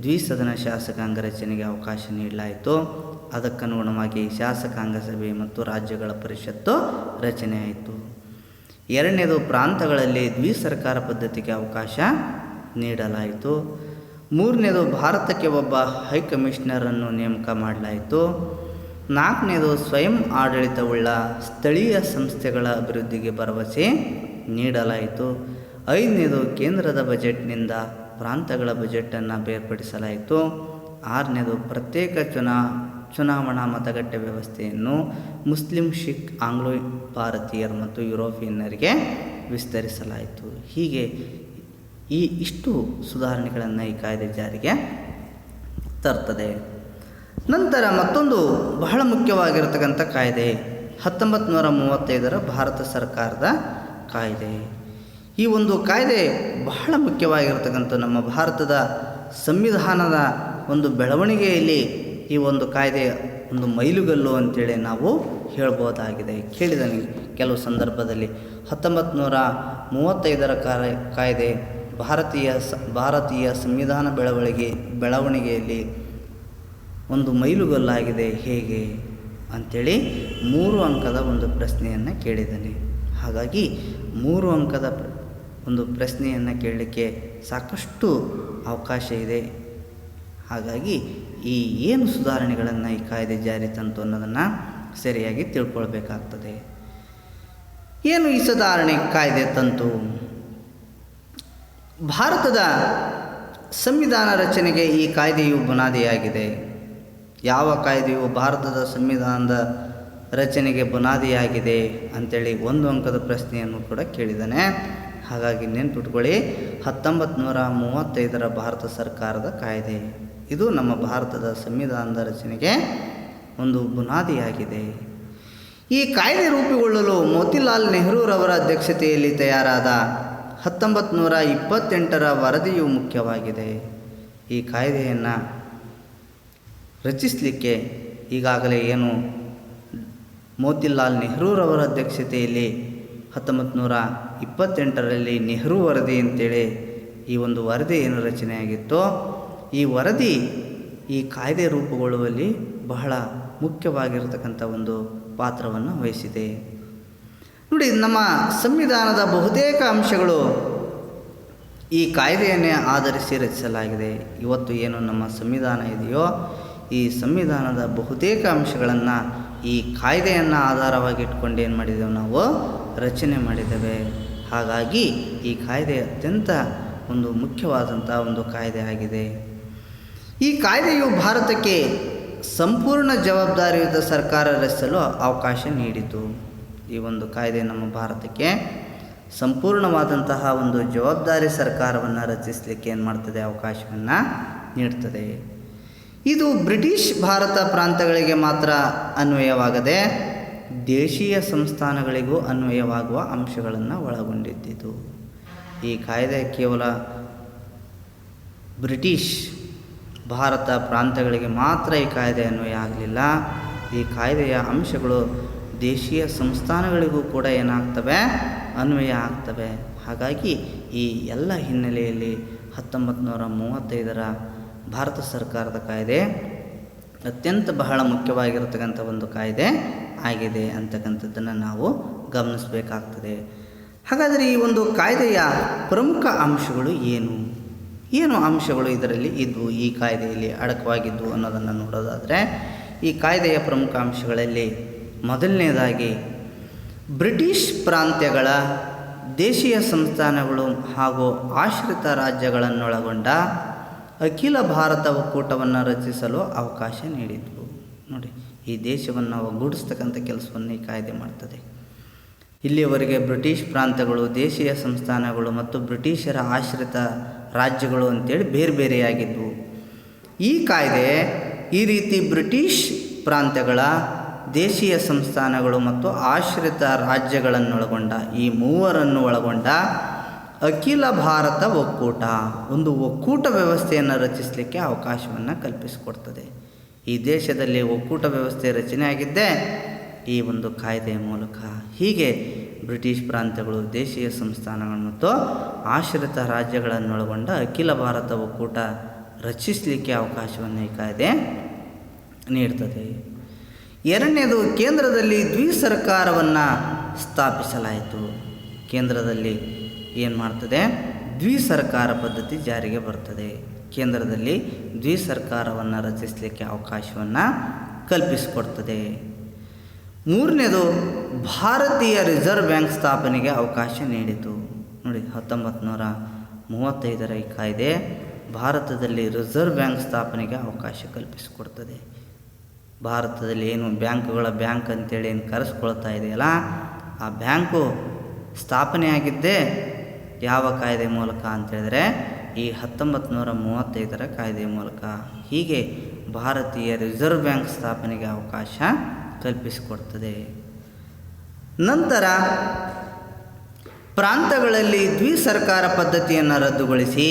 ದ್ವಿಸದನ ಶಾಸಕಾಂಗ ರಚನೆಗೆ ಅವಕಾಶ ನೀಡಲಾಯಿತು. ಅದಕ್ಕನುಗುಣವಾಗಿ ಶಾಸಕಾಂಗ ಸಭೆ ಮತ್ತು ರಾಜ್ಯಗಳ ಪರಿಷತ್ತು ರಚನೆ ಆಯಿತು. 2ನೇದು, ಪ್ರಾಂತಗಳಲ್ಲಿ ದ್ವಿಸರ್ಕಾರ ಪದ್ಧತಿಗೆ ಅವಕಾಶ ನೀಡಲಾಯಿತು. 3ನೇದು, ಭಾರತಕ್ಕೆ ಒಬ್ಬ ಹೈಕಮಿಷನರನ್ನು ನೇಮಕ ಮಾಡಲಾಯಿತು. 4ನೇದು, ಸ್ವಯಂ ಆಡಳಿತವುಳ್ಳ ಸ್ಥಳೀಯ ಸಂಸ್ಥೆಗಳ ಅಭಿವೃದ್ಧಿಗೆ ಭರವಸೆ ನೀಡಲಾಯಿತು. 5ನೇದು, ಕೇಂದ್ರದ ಬಜೆಟ್ನಿಂದ ಪ್ರಾಂತಗಳ ಬಜೆಟನ್ನು ಬೇರ್ಪಡಿಸಲಾಯಿತು. 6ನೇದು, ಪ್ರತ್ಯೇಕ ಚುನಾವಣಾ ಮತಗಟ್ಟೆ ವ್ಯವಸ್ಥೆಯನ್ನು ಮುಸ್ಲಿಂ, ಸಿಖ್, ಆಂಗ್ಲೋ ಭಾರತೀಯರು ಮತ್ತು ಯುರೋಪಿಯನ್ನರಿಗೆ ವಿಸ್ತರಿಸಲಾಯಿತು. ಹೀಗೆ ಇಷ್ಟು ಸುಧಾರಣೆಗಳನ್ನು ಈ ಕಾಯ್ದೆ ಜಾರಿಗೆ ತರ್ತದೆ. ನಂತರ ಮತ್ತೊಂದು ಬಹಳ ಮುಖ್ಯವಾಗಿರತಕ್ಕಂಥ ಕಾಯ್ದೆ 1935ರ ಭಾರತ ಸರ್ಕಾರದ ಕಾಯ್ದೆ. ಈ ಒಂದು ಕಾಯ್ದೆ ಬಹಳ ಮುಖ್ಯವಾಗಿರ್ತಕ್ಕಂಥ ನಮ್ಮ ಭಾರತದ ಸಂವಿಧಾನದ ಒಂದು ಬೆಳವಣಿಗೆಯಲ್ಲಿ ಈ ಒಂದು ಕಾಯ್ದೆ ಒಂದು ಮೈಲುಗಲ್ಲು ಅಂತೇಳಿ ನಾವು ಹೇಳ್ಬೋದಾಗಿದೆ. ಕೇಳಿದನಿ ಕೆಲವು ಸಂದರ್ಭದಲ್ಲಿ 1935ರ ಕಾಯ್ದೆ ಭಾರತೀಯ ಸಂವಿಧಾನ ಬೆಳವಣಿಗೆಯಲ್ಲಿ ಒಂದು ಮೈಲುಗಲ್ಲಾಗಿದೆ ಹೇಗೆ ಅಂಥೇಳಿ 3 ಅಂಕದ ಒಂದು ಪ್ರಶ್ನೆಯನ್ನು ಕೇಳಿದ್ದಾನೆ. ಹಾಗಾಗಿ 3 ಅಂಕದ ಒಂದು ಪ್ರಶ್ನೆಯನ್ನು ಕೇಳಲಿಕ್ಕೆ ಸಾಕಷ್ಟು ಅವಕಾಶ ಇದೆ. ಹಾಗಾಗಿ ಈ ಏನು ಸುಧಾರಣೆಗಳನ್ನು ಈ ಕಾಯ್ದೆ ಜಾರಿ ತಂತು ಅನ್ನೋದನ್ನು ಸರಿಯಾಗಿ ತಿಳ್ಕೊಳ್ಬೇಕಾಗ್ತದೆ. ಏನು ಈ ಸುಧಾರಣೆ ಕಾಯ್ದೆ ತಂತು? ಭಾರತದ ಸಂವಿಧಾನ ರಚನೆಗೆ ಈ ಕಾಯ್ದೆಯು ಬುನಾದಿಯಾಗಿದೆ. ಯಾವ ಕಾಯ್ದೆಯು ಭಾರತದ ಸಂವಿಧಾನದ ರಚನೆಗೆ ಬುನಾದಿಯಾಗಿದೆ ಅಂಥೇಳಿ 1 ಅಂಕದ ಪ್ರಶ್ನೆಯನ್ನು ಕೂಡ ಕೇಳಿದ್ದಾನೆ. ಹಾಗಾಗಿ ನೆನ್ಪಿಟ್ಕೊಳ್ಳಿ, 1935ರ ಭಾರತ ಸರ್ಕಾರದ ಕಾಯ್ದೆ ಇದು ನಮ್ಮ ಭಾರತದ ಸಂವಿಧಾನದ ರಚನೆಗೆ ಒಂದು ಬುನಾದಿಯಾಗಿದೆ. ಈ ಕಾಯ್ದೆ ರೂಪುಗೊಳ್ಳಲು ಮೋತಿಲಾಲ್ ನೆಹರೂರವರ ಅಧ್ಯಕ್ಷತೆಯಲ್ಲಿ ತಯಾರಾದ 1928ರ ವರದಿಯು ಮುಖ್ಯವಾಗಿದೆ. ಈ ಕಾಯ್ದೆಯನ್ನು ರಚಿಸಲಿಕ್ಕೆ ಈಗಾಗಲೇ ಏನು ಮೋತಿಲಾಲ್ ನೆಹರೂರವರ ಅಧ್ಯಕ್ಷತೆಯಲ್ಲಿ 1928ರಲ್ಲಿ ನೆಹರು ವರದಿ ಅಂತೇಳಿ ಈ ಒಂದು ವರದಿ ಏನು ರಚನೆಯಾಗಿತ್ತೋ ಈ ವರದಿ ಈ ಕಾಯ್ದೆ ರೂಪುಗೊಳ್ಳುವಲ್ಲಿ ಬಹಳ ಮುಖ್ಯವಾಗಿರತಕ್ಕಂಥ ಒಂದು ಪಾತ್ರವನ್ನು ವಹಿಸಿದೆ. ನೋಡಿ, ನಮ್ಮ ಸಂವಿಧಾನದ ಬಹುತೇಕ ಅಂಶಗಳು ಈ ಕಾಯ್ದೆಯನ್ನೇ ಆಧರಿಸಿ ರಚಿಸಲಾಗಿದೆ. ಇವತ್ತು ಏನು ನಮ್ಮ ಸಂವಿಧಾನ ಇದೆಯೋ ಈ ಸಂವಿಧಾನದ ಬಹುತೇಕ ಅಂಶಗಳನ್ನು ಈ ಕಾಯ್ದೆಯನ್ನು ಆಧಾರವಾಗಿ ಇಟ್ಕೊಂಡು ಏನು ಮಾಡಿದ್ದೇವೆ, ನಾವು ರಚನೆ ಮಾಡಿದ್ದೇವೆ. ಹಾಗಾಗಿ ಈ ಕಾಯ್ದೆ ಅತ್ಯಂತ ಒಂದು ಮುಖ್ಯವಾದಂಥ ಒಂದು ಕಾಯ್ದೆ ಆಗಿದೆ. ಈ ಕಾಯ್ದೆಯು ಭಾರತಕ್ಕೆ ಸಂಪೂರ್ಣ ಜವಾಬ್ದಾರಿಯುತ ಸರ್ಕಾರ ರಚಿಸಲು ಅವಕಾಶ ನೀಡಿತು. ಈ ಒಂದು ಕಾಯ್ದೆ ನಮ್ಮ ಭಾರತಕ್ಕೆ ಸಂಪೂರ್ಣವಾದಂತಹ ಒಂದು ಜವಾಬ್ದಾರಿ ಸರ್ಕಾರವನ್ನು ರಚಿಸಲಿಕ್ಕೆ ಏನು ಮಾಡ್ತದೆ, ಅವಕಾಶವನ್ನು ನೀಡ್ತದೆ. ಇದು ಬ್ರಿಟಿಷ್ ಭಾರತ ಪ್ರಾಂತಗಳಿಗೆ ಮಾತ್ರ ಅನ್ವಯವಾಗದೆ ದೇಶೀಯ ಸಂಸ್ಥಾನಗಳಿಗೂ ಅನ್ವಯವಾಗುವ ಅಂಶಗಳನ್ನು ಒಳಗೊಂಡಿದ್ದಿತು. ಈ ಕಾಯ್ದೆ ಕೇವಲ ಬ್ರಿಟಿಷ್ ಭಾರತ ಪ್ರಾಂತಗಳಿಗೆ ಮಾತ್ರ ಈ ಕಾಯ್ದೆ ಅನ್ವಯ ಆಗಲಿಲ್ಲ. ಈ ಕಾಯ್ದೆಯ ಅಂಶಗಳು ದೇಶೀಯ ಸಂಸ್ಥಾನಗಳಿಗೂ ಕೂಡ ಏನಾಗ್ತವೆ, ಅನ್ವಯ ಆಗ್ತವೆ. ಹಾಗಾಗಿ ಈ ಎಲ್ಲ ಹಿನ್ನೆಲೆಯಲ್ಲಿ 1935ರ ಭಾರತ ಸರ್ಕಾರದ ಕಾಯ್ದೆ ಅತ್ಯಂತ ಬಹಳ ಮುಖ್ಯವಾಗಿರತಕ್ಕಂಥ ಒಂದು ಕಾಯ್ದೆ ಆಗಿದೆ ಅಂತಕ್ಕಂಥದ್ದನ್ನು ನಾವು ಗಮನಿಸಬೇಕಾಗ್ತದೆ. ಹಾಗಾದರೆ ಈ ಒಂದು ಕಾಯ್ದೆಯ ಪ್ರಮುಖ ಅಂಶಗಳು ಏನು ಅಂಶಗಳು ಇದರಲ್ಲಿ ಇದ್ವು, ಈ ಕಾಯ್ದೆಯಲ್ಲಿ ಅಡಕವಾಗಿದ್ವು ಅನ್ನೋದನ್ನು ನೋಡೋದಾದರೆ, ಈ ಕಾಯ್ದೆಯ ಪ್ರಮುಖ ಅಂಶಗಳಲ್ಲಿ ಮೊದಲನೇದಾಗಿ ಬ್ರಿಟಿಷ್ ಪ್ರಾಂತ್ಯಗಳ ದೇಶೀಯ ಸಂಸ್ಥಾನಗಳು ಹಾಗೂ ಆಶ್ರಿತ ರಾಜ್ಯಗಳನ್ನೊಳಗೊಂಡ ಅಖಿಲ ಭಾರತ ಒಕ್ಕೂಟವನ್ನು ರಚಿಸಲು ಅವಕಾಶ ನೀಡಿತು. ನೋಡಿ, ಈ ದೇಶವನ್ನು ಒಗ್ಗೂಡಿಸ್ತಕ್ಕಂಥ ಕೆಲಸವನ್ನು ಈ ಕಾಯ್ದೆ ಮಾಡ್ತದೆ. ಇಲ್ಲಿಯವರೆಗೆ ಬ್ರಿಟಿಷ್ ಪ್ರಾಂತ್ಯಗಳು, ದೇಶೀಯ ಸಂಸ್ಥಾನಗಳು ಮತ್ತು ಬ್ರಿಟಿಷರ ಆಶ್ರಿತ ರಾಜ್ಯಗಳು ಅಂತೇಳಿ ಬೇರೆ ಬೇರೆಯಾಗಿದ್ವು. ಈ ಕಾಯ್ದೆ ಈ ರೀತಿ ಬ್ರಿಟಿಷ್ ಪ್ರಾಂತ್ಯಗಳ, ದೇಶೀಯ ಸಂಸ್ಥಾನಗಳು ಮತ್ತು ಆಶ್ರಿತ ರಾಜ್ಯಗಳನ್ನೊಳಗೊಂಡ ಈ ಮೂವರನ್ನು ಒಳಗೊಂಡ ಅಖಿಲ ಭಾರತ ಒಕ್ಕೂಟ, ಒಂದು ಒಕ್ಕೂಟ ವ್ಯವಸ್ಥೆಯನ್ನು ರಚಿಸಲಿಕ್ಕೆ ಅವಕಾಶವನ್ನು ಕಲ್ಪಿಸಿಕೊಡ್ತದೆ. ಈ ದೇಶದಲ್ಲಿ ಒಕ್ಕೂಟ ವ್ಯವಸ್ಥೆ ರಚನೆ ಆಗಿದ್ದೇ ಈ ಒಂದು ಕಾಯ್ದೆಯ ಮೂಲಕ. ಹೀಗೆ ಬ್ರಿಟಿಷ್ ಪ್ರಾಂತ್ಯಗಳು, ದೇಶೀಯ ಸಂಸ್ಥಾನಗಳು ಮತ್ತು ಆಶ್ರಿತ ರಾಜ್ಯಗಳನ್ನೊಳಗೊಂಡ ಅಖಿಲ ಭಾರತ ಒಕ್ಕೂಟ ರಚಿಸಲಿಕ್ಕೆ ಅವಕಾಶವನ್ನು ಈ ಕಾಯ್ದೆ ನೀಡ್ತದೆ. ಎರಡನೇದು, ಕೇಂದ್ರದಲ್ಲಿ ದ್ವಿಸರ್ಕಾರವನ್ನು ಸ್ಥಾಪಿಸಲಾಯಿತು. ಕೇಂದ್ರದಲ್ಲಿ ಏನು ಮಾಡ್ತದೆ, ದ್ವಿಸರ್ಕಾರ ಪದ್ಧತಿ ಜಾರಿಗೆ ಬರ್ತದೆ. ಕೇಂದ್ರದಲ್ಲಿ ದ್ವಿಸರ್ಕಾರವನ್ನು ರಚಿಸಲಿಕ್ಕೆ ಅವಕಾಶವನ್ನು ಕಲ್ಪಿಸಿಕೊಡ್ತದೆ. ಮೂರನೇದು, ಭಾರತೀಯ ರಿಸರ್ವ್ ಬ್ಯಾಂಕ್ ಸ್ಥಾಪನೆಗೆ ಅವಕಾಶ ನೀಡಿತು. ನೋಡಿ, 1935ರ ಈ ಕಾಯ್ದೆ ಭಾರತದಲ್ಲಿ ರಿಸರ್ವ್ ಬ್ಯಾಂಕ್ ಸ್ಥಾಪನೆಗೆ ಅವಕಾಶ ಕಲ್ಪಿಸಿಕೊಡ್ತದೆ. ಭಾರತದಲ್ಲಿ ಏನು ಬ್ಯಾಂಕ್ಗಳ ಬ್ಯಾಂಕ್ ಅಂತೇಳಿ ಏನು ಕರೆಸ್ಕೊಳ್ತಾ ಇದೆಯಲ್ಲ, ಆ ಬ್ಯಾಂಕು ಸ್ಥಾಪನೆಯಾಗಿದ್ದೇ ಯಾವ ಕಾಯ್ದೆ ಮೂಲಕ ಅಂತೇಳಿದ್ರೆ ಈ 1935ರ ಕಾಯ್ದೆಯ ಮೂಲಕ. ಹೀಗೆ ಭಾರತೀಯ ರಿಸರ್ವ್ ಬ್ಯಾಂಕ್ ಸ್ಥಾಪನೆಗೆ ಅವಕಾಶ ಕಲ್ಪಿಸಿಕೊಡ್ತದೆ. ನಂತರ ಪ್ರಾಂತಗಳಲ್ಲಿ ದ್ವಿಸರ್ಕಾರ ಪದ್ಧತಿಯನ್ನು ರದ್ದುಗೊಳಿಸಿ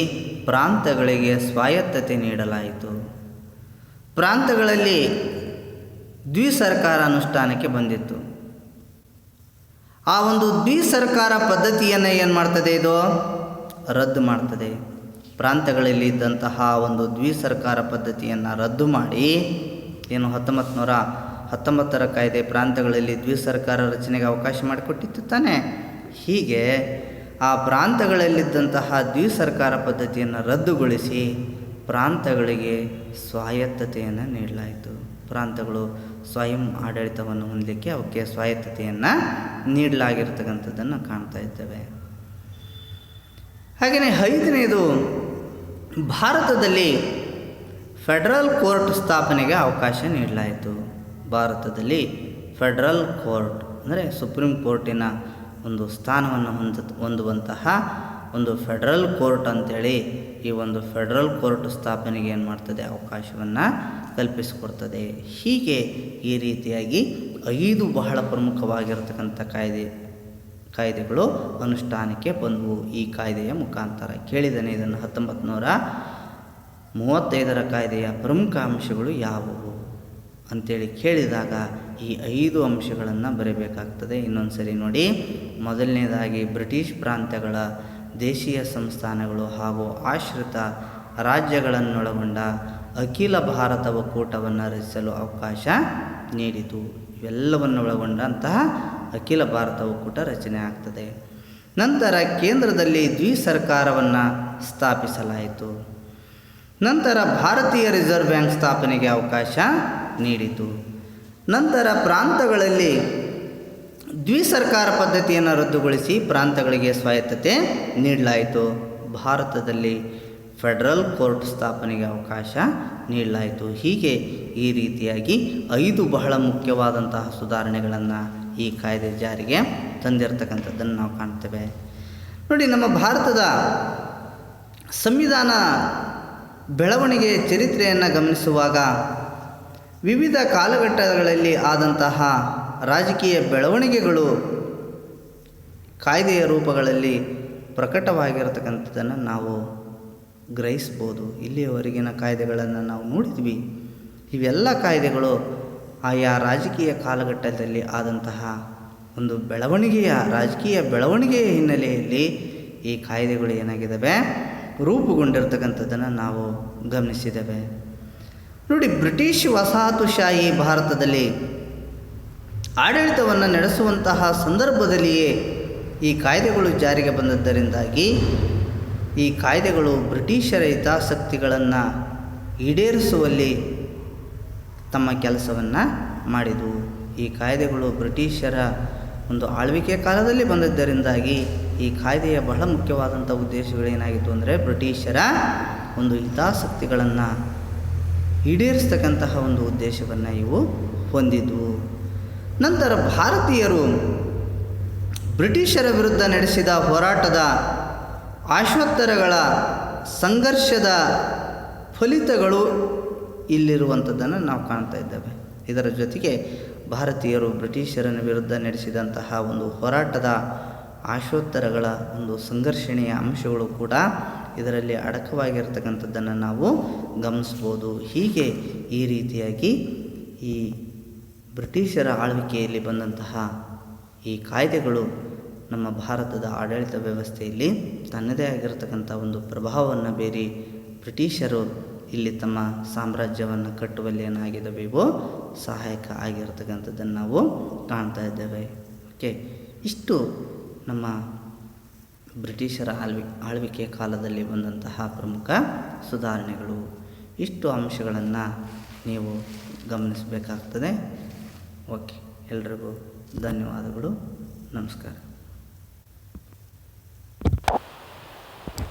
ಪ್ರಾಂತಗಳಿಗೆ ಸ್ವಾಯತ್ತತೆ ನೀಡಲಾಯಿತು. ಪ್ರಾಂತಗಳಲ್ಲಿ ದ್ವಿಸರ್ಕಾರ ಅನುಷ್ಠಾನಕ್ಕೆ ಬಂದಿತ್ತು. ಆ ಒಂದು ದ್ವಿಸರ್ಕಾರ ಪದ್ಧತಿಯನ್ನು ಏನು ಮಾಡ್ತದೆ, ಇದು ರದ್ದು ಮಾಡ್ತದೆ. ಪ್ರಾಂತಗಳಲ್ಲಿ ಇದ್ದಂತಹ ಒಂದು ದ್ವಿಸರ್ಕಾರ ಪದ್ಧತಿಯನ್ನು ರದ್ದು ಮಾಡಿ ಏನು 1919ರ ಕಾಯ್ದೆ ಪ್ರಾಂತಗಳಲ್ಲಿ ದ್ವಿಸರ್ಕಾರ ರಚನೆಗೆ ಅವಕಾಶ ಮಾಡಿಕೊಟ್ಟಿತ್ತು ತಾನೆ. ಹೀಗೆ ಆ ಪ್ರಾಂತಗಳಲ್ಲಿದ್ದಂತಹ ದ್ವಿಸರ್ಕಾರ ಪದ್ಧತಿಯನ್ನು ರದ್ದುಗೊಳಿಸಿ ಪ್ರಾಂತಗಳಿಗೆ ಸ್ವಾಯತ್ತತೆಯನ್ನು ನೀಡಲಾಯಿತು. ಪ್ರಾಂತಗಳು ಸ್ವಯಂ ಆಡಳಿತವನ್ನು ಹೊಂದಲಿಕ್ಕೆ ಅವಕ್ಕೆ ಸ್ವಾಯತ್ತತೆಯನ್ನು ನೀಡಲಾಗಿರ್ತಕ್ಕಂಥದ್ದನ್ನು ಕಾಣ್ತಾ ಇದ್ದೇವೆ. ಹಾಗೆಯೇ ಐದನೇದು, ಭಾರತದಲ್ಲಿ ಫೆಡರಲ್ ಕೋರ್ಟ್ ಸ್ಥಾಪನೆಗೆ ಅವಕಾಶ ನೀಡಲಾಯಿತು. ಭಾರತದಲ್ಲಿ ಫೆಡರಲ್ ಕೋರ್ಟ್ ಅಂದರೆ ಸುಪ್ರೀಂ ಕೋರ್ಟಿನ ಒಂದು ಸ್ಥಾನವನ್ನು ಹೊಂದುವಂತಹ ಒಂದು ಫೆಡರಲ್ ಕೋರ್ಟ್ ಅಂಥೇಳಿ ಈ ಒಂದು ಫೆಡರಲ್ ಕೋರ್ಟ್ ಸ್ಥಾಪನೆಗೆ ಏನು ಮಾಡ್ತದೆ, ಅವಕಾಶವನ್ನು ಕಲ್ಪಿಸಿಕೊಡ್ತದೆ. ಹೀಗೆ ಈ ರೀತಿಯಾಗಿ 5 ಬಹಳ ಪ್ರಮುಖವಾಗಿರತಕ್ಕಂಥ ಕಾಯ್ದೆಗಳು ಅನುಷ್ಠಾನಕ್ಕೆ ಬಂದವು ಈ ಕಾಯ್ದೆಯ ಮುಖಾಂತರ. ಕೇಳಿದನೆ ಇದನ್ನು 1935ರ ಕಾಯ್ದೆಯ ಪ್ರಮುಖ ಅಂಶಗಳು ಯಾವುವು ಅಂಥೇಳಿ ಕೇಳಿದಾಗ ಈ 5 ಅಂಶಗಳನ್ನು ಬರೀಬೇಕಾಗ್ತದೆ. ಇನ್ನೊಂದು ಸರಿ ನೋಡಿ. ಮೊದಲನೇದಾಗಿ, ಬ್ರಿಟಿಷ್ ಪ್ರಾಂತ್ಯಗಳ, ದೇಶೀಯ ಸಂಸ್ಥಾನಗಳು ಹಾಗೂ ಆಶ್ರಿತ ರಾಜ್ಯಗಳನ್ನೊಳಗೊಂಡ ಅಖಿಲ ಭಾರತ ಒಕ್ಕೂಟವನ್ನು ರಚಿಸಲು ಅವಕಾಶ ನೀಡಿತು. ಇವೆಲ್ಲವನ್ನು ಒಳಗೊಂಡಂತಹ ಅಖಿಲ ಭಾರತ ಒಕ್ಕೂಟ ರಚನೆ ಆಗ್ತದೆ. ನಂತರ ಕೇಂದ್ರದಲ್ಲಿ ದ್ವಿಸರ್ಕಾರವನ್ನು ಸ್ಥಾಪಿಸಲಾಯಿತು. ನಂತರ ಭಾರತೀಯ ರಿಸರ್ವ್ ಬ್ಯಾಂಕ್ ಸ್ಥಾಪನೆಗೆ ಅವಕಾಶ ನೀಡಿತು. ನಂತರ ಪ್ರಾಂತಗಳಲ್ಲಿ ದ್ವಿಸರ್ಕಾರ ಪದ್ಧತಿಯನ್ನು ರದ್ದುಗೊಳಿಸಿ ಪ್ರಾಂತಗಳಿಗೆ ಸ್ವಾಯತ್ತತೆ ನೀಡಲಾಯಿತು. ಭಾರತದಲ್ಲಿ ಫೆಡರಲ್ ಕೋರ್ಟ್ ಸ್ಥಾಪನೆಗೆ ಅವಕಾಶ ನೀಡಲಾಯಿತು. ಹೀಗೆ ಈ ರೀತಿಯಾಗಿ 5 ಬಹಳ ಮುಖ್ಯವಾದಂತಹ ಸುಧಾರಣೆಗಳನ್ನು ಈ ಕಾಯ್ದೆ ಜಾರಿಗೆ ತಂದಿರತಕ್ಕಂಥದ್ದನ್ನು ನಾವು ಕಾಣ್ತೇವೆ. ನೋಡಿ, ನಮ್ಮ ಭಾರತದ ಸಂವಿಧಾನ ಬೆಳವಣಿಗೆ ಚರಿತ್ರೆಯನ್ನು ಗಮನಿಸುವಾಗ ವಿವಿಧ ಕಾಲಘಟ್ಟಗಳಲ್ಲಿ ಆದಂತಹ ರಾಜಕೀಯ ಬೆಳವಣಿಗೆಗಳು ಕಾಯ್ದೆಯ ರೂಪಗಳಲ್ಲಿ ಪ್ರಕಟವಾಗಿರತಕ್ಕಂಥದ್ದನ್ನು ನಾವು ಗ್ರಹಿಸ್ಬೋದು. ಇಲ್ಲಿಯವರೆಗಿನ ಕಾಯ್ದೆಗಳನ್ನು ನಾವು ನೋಡಿದ್ವಿ. ಇವೆಲ್ಲ ಕಾಯ್ದೆಗಳು ಆಯಾ ರಾಜಕೀಯ ಕಾಲಘಟ್ಟದಲ್ಲಿ ಆದಂತಹ ಒಂದು ರಾಜಕೀಯ ಬೆಳವಣಿಗೆಯ ಹಿನ್ನೆಲೆಯಲ್ಲಿ ಈ ಕಾಯ್ದೆಗಳು ಏನಾಗಿದ್ದಾವೆ, ರೂಪುಗೊಂಡಿರ್ತಕ್ಕಂಥದ್ದನ್ನು ನಾವು ಗಮನಿಸಿದ್ದೇವೆ. ನೋಡಿ, ಬ್ರಿಟಿಷ್ ವಸಾಹತುಶಾಹಿ ಭಾರತದಲ್ಲಿ ಆಡಳಿತವನ್ನು ನಡೆಸುವಂತಹ ಸಂದರ್ಭದಲ್ಲಿಯೇ ಈ ಕಾಯ್ದೆಗಳು ಜಾರಿಗೆ ಬಂದದ್ದರಿಂದಾಗಿ ಈ ಕಾಯ್ದೆಗಳು ಬ್ರಿಟಿಷರ ಹಿತಾಸಕ್ತಿಗಳನ್ನು ಈಡೇರಿಸುವಲ್ಲಿ ತಮ್ಮ ಕೆಲಸವನ್ನು ಮಾಡಿದವು. ಈ ಕಾಯ್ದೆಗಳು ಬ್ರಿಟಿಷರ ಒಂದು ಆಳ್ವಿಕೆ ಕಾಲದಲ್ಲಿ ಬಂದದ್ದರಿಂದಾಗಿ ಈ ಕಾಯ್ದೆಯ ಬಹಳ ಮುಖ್ಯವಾದಂಥ ಉದ್ದೇಶಗಳೇನಾಗಿತ್ತು ಅಂದರೆ ಬ್ರಿಟಿಷರ ಒಂದು ಹಿತಾಸಕ್ತಿಗಳನ್ನು ಈಡೇರಿಸ್ತಕ್ಕಂತಹ ಒಂದು ಉದ್ದೇಶವನ್ನು ಇವು ಹೊಂದಿದ್ವು. ನಂತರ ಭಾರತೀಯರು ಬ್ರಿಟಿಷರ ವಿರುದ್ಧ ನಡೆಸಿದ ಹೋರಾಟದ ಆಶೋತ್ತರಗಳ ಸಂಘರ್ಷದ ಫಲಿತಗಳು ಇಲ್ಲಿರುವಂಥದ್ದನ್ನು ನಾವು ಕಾಣ್ತಾ ಇದ್ದೇವೆ. ಇದರ ಜೊತೆಗೆ ಭಾರತೀಯರು ಬ್ರಿಟಿಷರ ವಿರುದ್ಧ ನಡೆಸಿದಂತಹ ಒಂದು ಹೋರಾಟದ ಆಶೋತ್ತರಗಳ ಒಂದು ಸಂಘರ್ಷಣೆಯ ಅಂಶಗಳು ಕೂಡ ಇದರಲ್ಲಿ ಅಡಕವಾಗಿರ್ತಕ್ಕಂಥದ್ದನ್ನು ನಾವು ಗಮನಿಸ್ಬೋದು. ಹೀಗೆ ಈ ರೀತಿಯಾಗಿ ಈ ಬ್ರಿಟಿಷರ ಆಳ್ವಿಕೆಯಲ್ಲಿ ಬಂದಂತಹ ಈ ಕಾಯ್ದೆಗಳು ನಮ್ಮ ಭಾರತದ ಆಡಳಿತ ವ್ಯವಸ್ಥೆಯಲ್ಲಿ ತನ್ನದೇ ಆಗಿರತಕ್ಕಂಥ ಒಂದು ಪ್ರಭಾವವನ್ನು ಬೀರಿ ಬ್ರಿಟಿಷರು ಇಲ್ಲಿ ತಮ್ಮ ಸಾಮ್ರಾಜ್ಯವನ್ನು ಕಟ್ಟುವಲ್ಲಿ ಏನಾಗಿದ್ದಾವೆವೋ ಸಹಾಯಕ ಆಗಿರತಕ್ಕಂಥದ್ದನ್ನು ನಾವು ಕಾಣ್ತಾ ಇದ್ದೇವೆ. ಓಕೆ, ಇಷ್ಟು ನಮ್ಮ ಬ್ರಿಟಿಷರ ಆಳ್ವಿಕೆಯ ಕಾಲದಲ್ಲಿ ಬಂದಂತಹ ಪ್ರಮುಖ ಸುಧಾರಣೆಗಳು. ಇಷ್ಟು ಅಂಶಗಳನ್ನು ನೀವು ಗಮನಿಸಬೇಕಾಗ್ತದೆ. ಓಕೆ, ಎಲ್ರಿಗೂ ಧನ್ಯವಾದಗಳು. ನಮಸ್ಕಾರ.